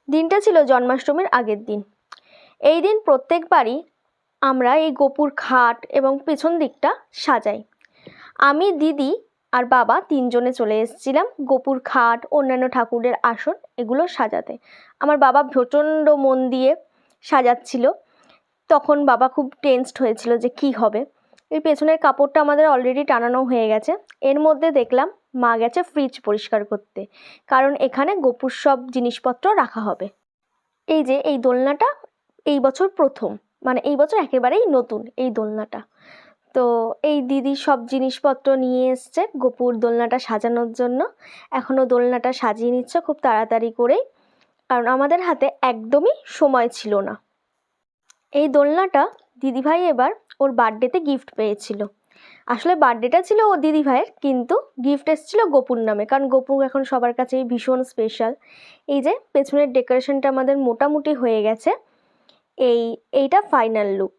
দিনটা ছিল জন্মাষ্টমীর আগের দিন। এই দিন প্রত্যেকবারই আমরা এই গোপুর খাট এবং পেছন দিকটা সাজাই। আমি, দিদি আর বাবা তিনজনে চলে এসেছিলাম গোপুর খাট, অন্যান্য ঠাকুরের আসন এগুলো সাজাতে। আমার বাবা প্রচণ্ড মন দিয়ে সাজাচ্ছিল। তখন বাবা খুব টেনসড হয়েছিল যে কি হবে। এই পেছনের কাপড়টা আমাদের অলরেডি টানানো হয়ে গেছে। এর মধ্যে দেখলাম মা গেছে ফ্রিজ পরিষ্কার করতে, কারণ এখানে গোপুর সব জিনিসপত্র রাখা হবে। এই যে এই দোলনাটা এই বছর প্রথম, মানে এই বছর একেবারেই নতুন এই দোলনাটা। তো এই দিদি সব জিনিসপত্র নিয়ে এসছে গোপুর দোলনাটা সাজানোর জন্য। এখনও দোলনাটা সাজিয়ে নিচ্ছে খুব তাড়াতাড়ি করেই, কারণ আমাদের হাতে একদমই সময় ছিল না। এই দোলনাটা দিদিভাই এবার ওর বার্থডেতে গিফট পেয়েছিল। আসলে বার্থডেটা ছিল ও দিদিভাইয়ের, কিন্তু গিফট এসেছিলো গোপুর নামে, কারণ গোপু এখন সবার কাছেই ভীষণ স্পেশাল। এই যে পেছনের ডেকোরেশনটা আমাদের মোটামুটি হয়ে গেছে। এইটা ফাইনাল লুক।